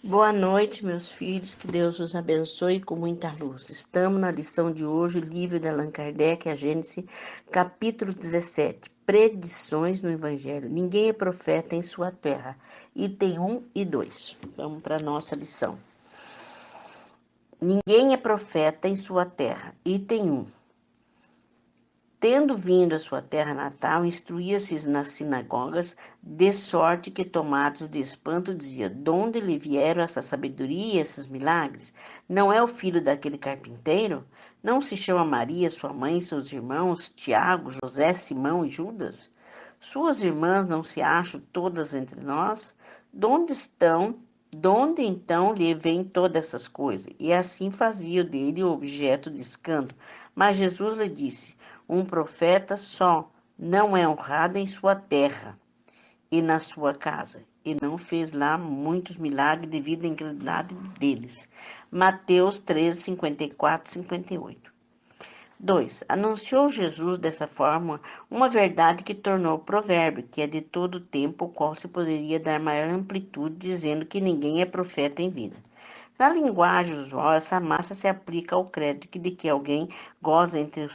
Boa noite, meus filhos, que Deus os abençoe com muita luz. Estamos na lição de hoje, livro de Allan Kardec, a Gênesis, capítulo 17, Predições no Evangelho. Ninguém é profeta em sua terra. Item 1 e 2. Vamos para a nossa lição. Ninguém é profeta em sua terra. Item 1. Tendo vindo à sua terra natal, instruía-se nas sinagogas, de sorte que, tomados de espanto, dizia: de onde lhe vieram essa sabedoria e esses milagres? Não é o filho daquele carpinteiro? Não se chama Maria, sua mãe, seus irmãos, Tiago, José, Simão e Judas? Suas irmãs não se acham todas entre nós? De onde então lhe vêm todas essas coisas? E assim fazia dele o objeto de escândalo. Mas Jesus lhe disse: um profeta só não é honrado em sua terra e na sua casa, e não fez lá muitos milagres devido à incredulidade deles. Mateus 13, 54 e 58. 2. Anunciou Jesus dessa forma uma verdade que tornou provérbio, que é de todo tempo, o qual se poderia dar maior amplitude, dizendo que ninguém é profeta em vida. Na linguagem usual, essa massa se aplica ao crédito de que alguém goza entre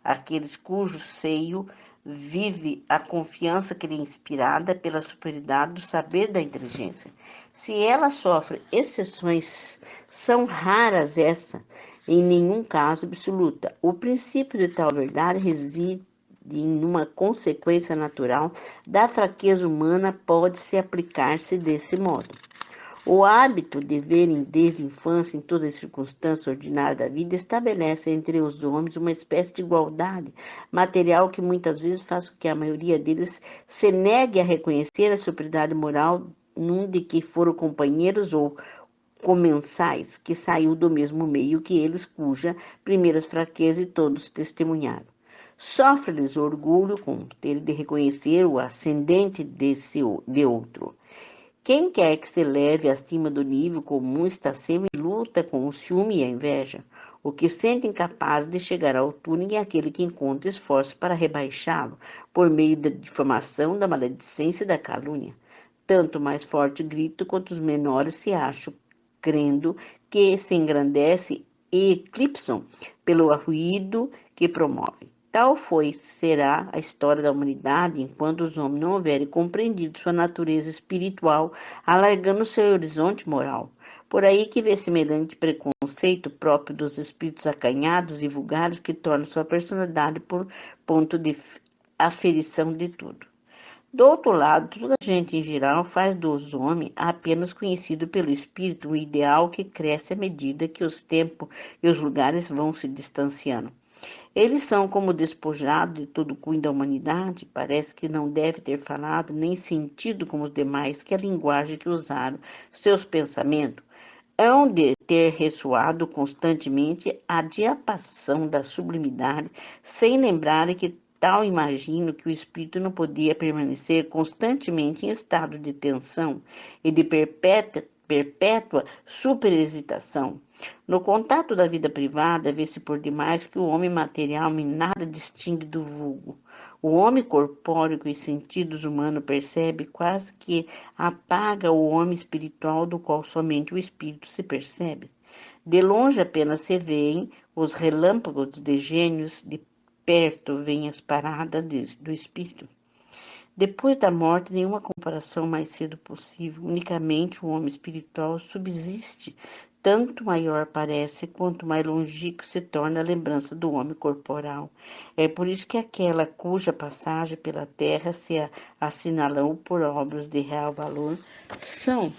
aqueles cujo seio vive a confiança que lhe é inspirada pela superioridade do saber da inteligência. Se ela sofre exceções, são raras essa, em nenhum caso absoluta. O princípio de tal verdade reside em uma consequência natural da fraqueza humana, pode-se aplicar-se desse modo. O hábito de verem desde a infância, em todas as circunstâncias ordinárias da vida, estabelece entre os homens uma espécie de igualdade material que muitas vezes faz com que a maioria deles se negue a reconhecer a superioridade moral num de que foram companheiros ou comensais, que saiu do mesmo meio que eles, cuja primeiras fraquezas todos testemunharam. Sofre-lhes o orgulho com ter de reconhecer o ascendente de outro. Quem quer que se leve acima do nível comum está sempre em luta com o ciúme e a inveja. O que sente incapaz de chegar à altura é aquele que encontra esforço para rebaixá-lo, por meio da difamação, da maledicência e da calúnia. Tanto mais forte grito quanto os menores se acham, crendo que se engrandece e eclipsam pelo ruído que promove. Tal será a história da humanidade enquanto os homens não houverem compreendido sua natureza espiritual, alargando seu horizonte moral. Por aí que vê semelhante preconceito próprio dos espíritos acanhados e vulgares que tornam sua personalidade por ponto de aferição de tudo. Do outro lado, toda a gente em geral faz dos homens apenas conhecido pelo espírito um ideal que cresce à medida que os tempos e os lugares vão se distanciando. Eles são como despojados de todo o cunho da humanidade, parece que não deve ter falado nem sentido como os demais que a linguagem que usaram, seus pensamentos, hão de ter ressoado constantemente a diapação da sublimidade, sem lembrarem que tal imagino que o espírito não podia permanecer constantemente em estado de tensão e de perpétua superexcitação. No contato da vida privada, vê-se por demais que o homem material em nada distingue do vulgo. O homem corpóreo e sentidos humanos percebe quase que apaga o homem espiritual do qual somente o espírito se percebe. De longe apenas se veem os relâmpagos de gênios, de perto vêm as paradas do espírito. Depois da morte, nenhuma comparação mais cedo possível, unicamente o homem espiritual subsiste, tanto maior parece, quanto mais longínquo se torna a lembrança do homem corporal. É por isso que aquela cuja passagem pela terra se assinalam por obras de real valor são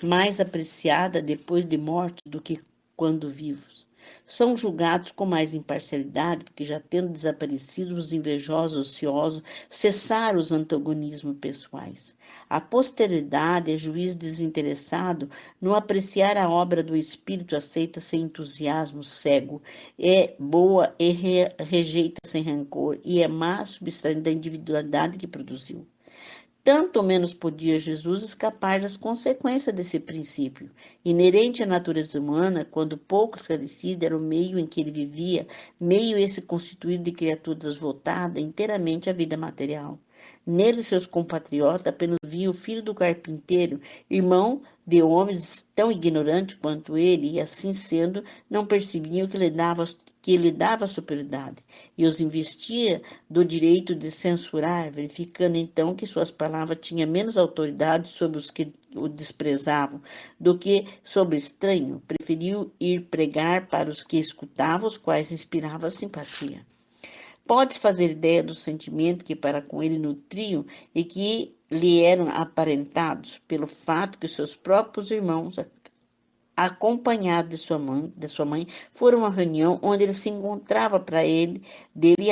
mais apreciadas depois de morte do que quando vivos. São julgados com mais imparcialidade, porque já tendo desaparecido os invejosos, ociosos, cessaram os antagonismos pessoais. A posteridade é juiz desinteressado no apreciar a obra do espírito, aceita sem entusiasmo cego, é boa e rejeita sem rancor, e é má substante da individualidade que produziu. Tanto menos podia Jesus escapar das consequências desse princípio, inerente à natureza humana, quando pouco esclarecido era o meio em que ele vivia, meio esse constituído de criaturas voltadas inteiramente à vida material. Nele, seus compatriotas apenas viam o filho do carpinteiro, irmão de homens tão ignorantes quanto ele, e assim sendo, não percebiam que lhe dava superioridade, e os investia do direito de censurar, verificando então que suas palavras tinham menos autoridade sobre os que o desprezavam do que sobre estranho. Preferiu ir pregar para os que escutavam, os quais inspirava simpatia. Podes fazer ideia do sentimento que para com ele nutriam e que lhe eram aparentados pelo fato que seus próprios irmãos, acompanhados de sua mãe, foram a uma reunião onde ele se encontrava para ele, dele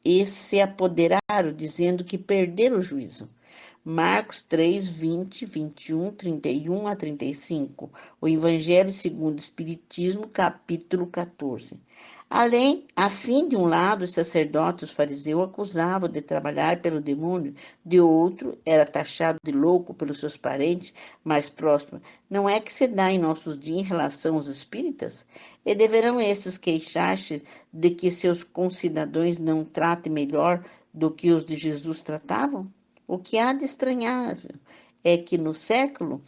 e se apoderaram, dizendo que perderam o juízo. Marcos 3, 20, 21, 31 a 35. O Evangelho segundo o Espiritismo, capítulo 14. Assim, de um lado, os sacerdotes e os fariseus acusavam de trabalhar pelo demônio, de outro, era taxado de louco pelos seus parentes mais próximos. Não é que se dá em nossos dias em relação aos espíritas? E deverão esses queixar-se de que seus concidadãos não tratem melhor do que os de Jesus tratavam? O que há de estranhável é que no século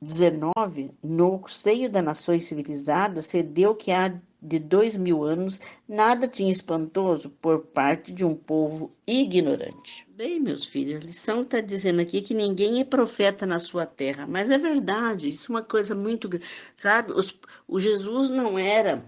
XIX, no seio das nações civilizadas, se deu que há de 2000 anos nada tinha espantoso por parte de um povo ignorante. Bem, meus filhos, a lição está dizendo aqui que ninguém é profeta na sua terra, mas é verdade, isso é uma coisa muito, sabe, o Jesus não era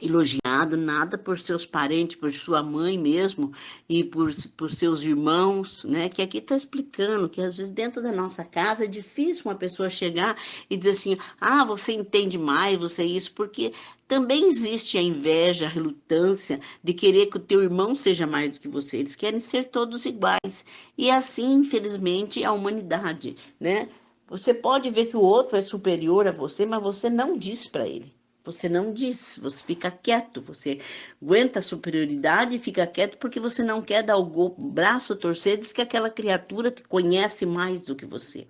elogiado nada por seus parentes, por sua mãe mesmo e por seus irmãos, né? Que aqui está explicando que às vezes dentro da nossa casa é difícil uma pessoa chegar e dizer assim, ah, você entende mais, você é isso, porque também existe a inveja, a relutância de querer que o teu irmão seja mais do que você. Eles querem ser todos iguais. E assim, infelizmente, a humanidade, né? Você pode ver que o outro é superior a você, mas você não diz para ele. Você não diz, você fica quieto, você aguenta a superioridade e fica quieto porque você não quer dar o braço a torcer, diz que aquela criatura que conhece mais do que você.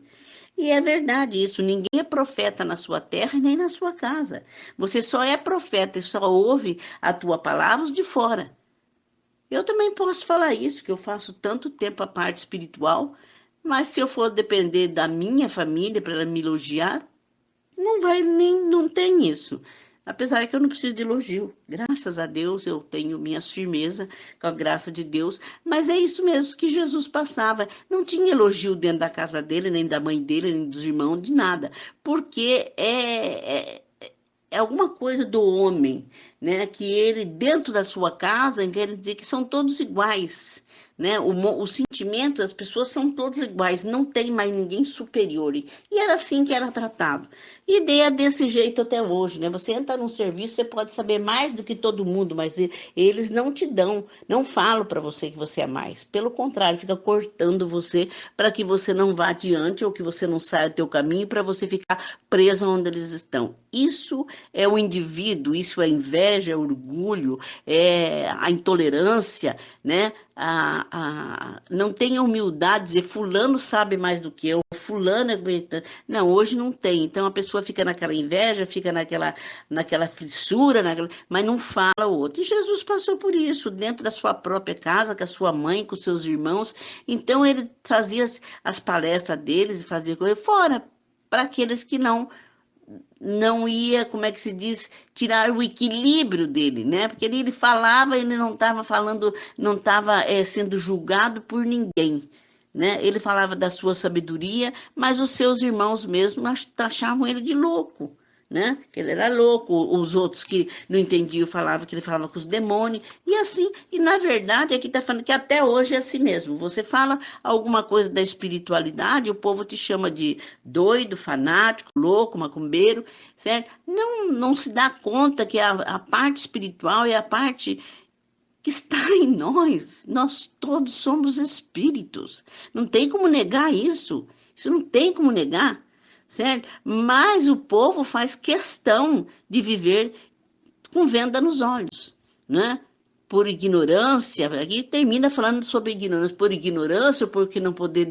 E é verdade isso, ninguém é profeta na sua terra nem na sua casa. Você só é profeta e só ouve a tua palavra de fora. Eu também posso falar isso, que eu faço tanto tempo a parte espiritual, mas se eu for depender da minha família para ela me elogiar, não vai nem, não tem isso. Apesar que eu não preciso de elogio. Graças a Deus eu tenho minhas firmezas com a graça de Deus, mas é isso mesmo que Jesus passava. Não tinha elogio dentro da casa dele, nem da mãe dele, nem dos irmãos, de nada. Porque é alguma coisa do homem, né? Que ele, dentro da sua casa, quer dizer que são todos iguais, né? O sentimento das pessoas são todos iguais, não tem mais ninguém superior. E era assim que era tratado. E é desse jeito até hoje, né? Você entra num serviço, você pode saber mais do que todo mundo, mas eles não te dão, não falam para você que você é mais. Pelo contrário, fica cortando você para que você não vá adiante ou que você não saia do teu caminho para você ficar preso onde eles estão. Isso é o indivíduo, isso é inveja, é orgulho, é a intolerância, né? Não tem a humildade de dizer fulano sabe mais do que eu, fulano é... Não, hoje não tem. Então a pessoa fica naquela inveja, fica naquela fissura, mas não fala o outro. E Jesus passou por isso, dentro da sua própria casa, com a sua mãe, com os seus irmãos. Então ele fazia as palestras deles e fazia coisa fora, para aqueles que não ia, como é que se diz, tirar o equilíbrio dele, né? Porque ele falava, ele não estava falando, não estava sendo julgado por ninguém, né? Ele falava da sua sabedoria, mas os seus irmãos mesmo achavam ele de louco, né? Que ele era louco, os outros que não entendiam falavam que ele falava com os demônios, e assim, e na verdade aqui está falando que até hoje é assim mesmo. Você fala alguma coisa da espiritualidade, o povo te chama de doido, fanático, louco, macumbeiro, certo? Não se dá conta que a parte espiritual é a parte que está em nós. Nós todos somos espíritos. Não tem como negar isso. Isso não tem como negar, certo? Mas o povo faz questão de viver com venda nos olhos, né? Por ignorância, aqui termina falando sobre ignorância, por ignorância, porque não poder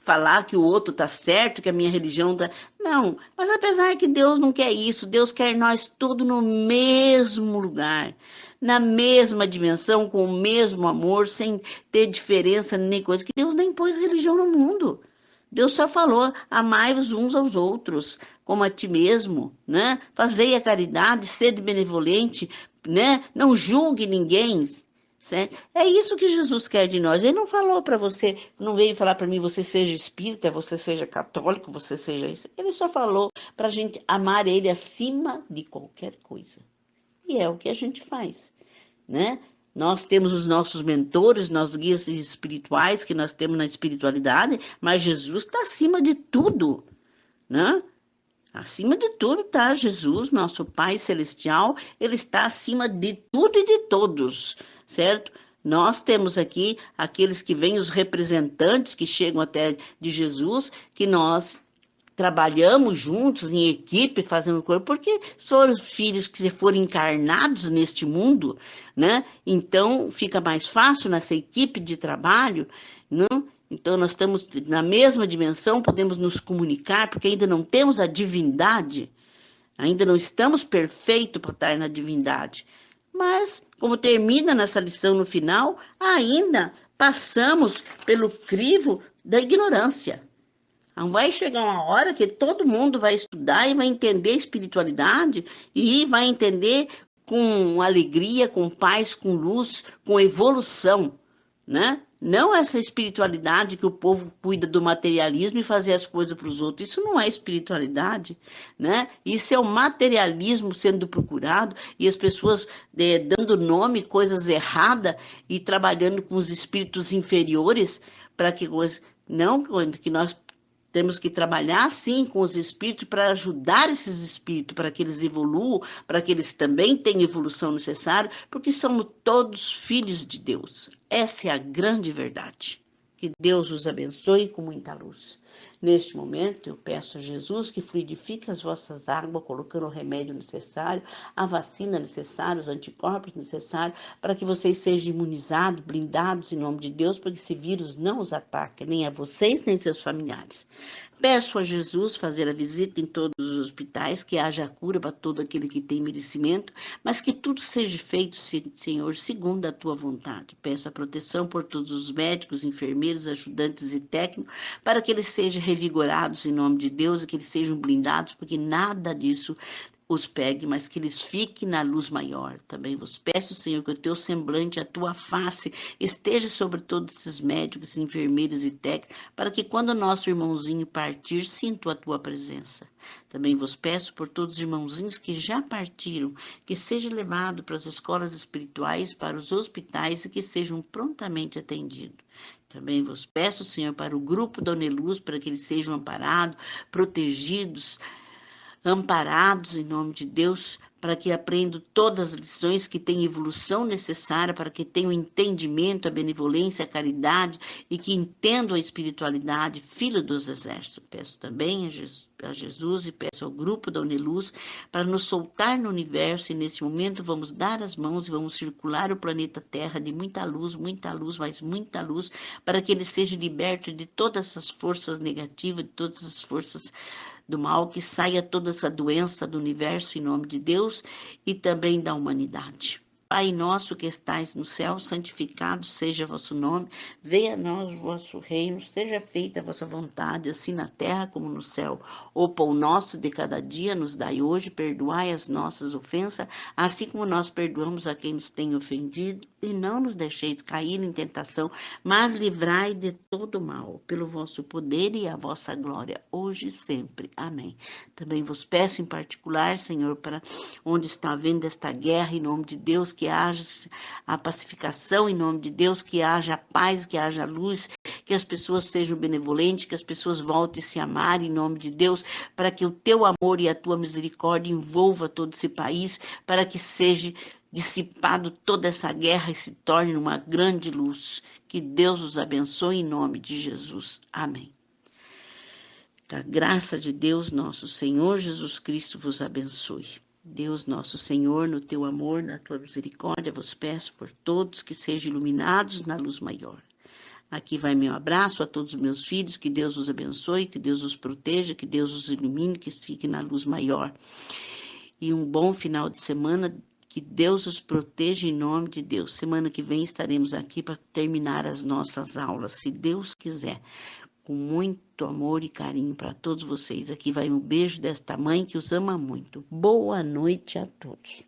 falar que o outro está certo, que a minha religião está... Não, mas apesar que Deus não quer isso, Deus quer nós todos no mesmo lugar, na mesma dimensão, com o mesmo amor, sem ter diferença nem coisa, que Deus nem pôs religião no mundo. Deus só falou, amai-vos uns aos outros, como a ti mesmo, né? Fazei a caridade, sede benevolente, né? Não julgue ninguém, certo? É isso que Jesus quer de nós. Ele não falou para você, não veio falar para mim, você seja espírita, você seja católico, você seja isso. Ele só falou para a gente amar ele acima de qualquer coisa. E é o que a gente faz, né? Nós temos os nossos mentores, nossos guias espirituais que nós temos na espiritualidade, mas Jesus está acima de tudo, né? Acima de tudo está Jesus, nosso Pai Celestial, ele está acima de tudo e de todos, certo? Nós temos aqui aqueles que vêm, os representantes que chegam até de Jesus, que nós trabalhamos juntos em equipe, fazendo coisa, porque são os filhos que foram encarnados neste mundo, né? Então fica mais fácil nessa equipe de trabalho, não? Então nós estamos na mesma dimensão, podemos nos comunicar, porque ainda não temos a divindade, ainda não estamos perfeitos para estar na divindade. Mas, como termina nessa lição no final, ainda passamos pelo crivo da ignorância. Não vai chegar uma hora que todo mundo vai estudar e vai entender espiritualidade e vai entender com alegria, com paz, com luz, com evolução, né? Não essa espiritualidade que o povo cuida do materialismo e fazer as coisas para os outros. Isso não é espiritualidade, né? Isso é o materialismo sendo procurado e as pessoas dando nome, coisas erradas e trabalhando com os espíritos inferiores para que coisas... Não, que nós temos que trabalhar, sim, com os espíritos para ajudar esses espíritos, para que eles evoluam, para que eles também tenham evolução necessária, porque somos todos filhos de Deus. Essa é a grande verdade. Que Deus os abençoe com muita luz. Neste momento, eu peço a Jesus que fluidifique as vossas águas, colocando o remédio necessário, a vacina necessária, os anticorpos necessários, para que vocês sejam imunizados, blindados em nome de Deus, para que esse vírus não os ataque, nem a vocês, nem seus familiares. Peço a Jesus fazer a visita em todos os hospitais, que haja a cura para todo aquele que tem merecimento, mas que tudo seja feito, Senhor, segundo a tua vontade. Peço a proteção por todos os médicos, enfermeiros, ajudantes e técnicos, para que eles sejam revigorados em nome de Deus e que eles sejam blindados, porque nada disso os pegue, mas que eles fiquem na luz maior. Também vos peço, Senhor, que o teu semblante, a tua face, esteja sobre todos esses médicos, enfermeiros e técnicos, para que quando o nosso irmãozinho partir, sinta a tua presença. Também vos peço por todos os irmãozinhos que já partiram, que seja levado para as escolas espirituais, para os hospitais e que sejam prontamente atendidos. Também vos peço, Senhor, para o grupo da Uneluz, para que eles sejam amparados, protegidos, amparados em nome de Deus, para que aprendam todas as lições que têm evolução necessária, para que tenham entendimento, a benevolência, a caridade e que entendam a espiritualidade, filho dos exércitos. Peço também a Jesus e peço ao grupo da Uneluz para nos soltar no universo e nesse momento vamos dar as mãos e vamos circular o planeta Terra de muita luz, mas muita luz, para que ele seja liberto de todas essas forças negativas, de todas as forças do mal, que saia toda essa doença do universo em nome de Deus e também da humanidade. Pai nosso que estais no céu, santificado seja vosso nome, venha a nós o vosso reino, seja feita a vossa vontade, assim na terra como no céu. O pão nosso de cada dia nos dai hoje, perdoai as nossas ofensas, assim como nós perdoamos a quem nos tem ofendido, e não nos deixeis cair em tentação, mas livrai de todo mal, pelo vosso poder e a vossa glória, hoje e sempre. Amém. Também vos peço em particular, Senhor, para onde está havendo esta guerra, em nome de Deus, que haja a pacificação, em nome de Deus, que haja paz, que haja luz, que as pessoas sejam benevolentes, que as pessoas voltem a se amar, em nome de Deus, para que o teu amor e a tua misericórdia envolva todo esse país, para que seja dissipado toda essa guerra e se torne uma grande luz. Que Deus os abençoe em nome de Jesus. Amém. Que a graça de Deus, nosso Senhor Jesus Cristo, vos abençoe. Deus, nosso Senhor, no teu amor, na tua misericórdia, vos peço por todos que sejam iluminados na luz maior. Aqui vai meu abraço a todos os meus filhos, que Deus os abençoe, que Deus os proteja, que Deus os ilumine, que fiquem na luz maior. E um bom final de semana, Que Deus os proteja em nome de Deus. Semana que vem estaremos aqui para terminar as nossas aulas, se Deus quiser. Com muito amor e carinho para todos vocês. Aqui vai um beijo desta mãe que os ama muito. Boa noite a todos.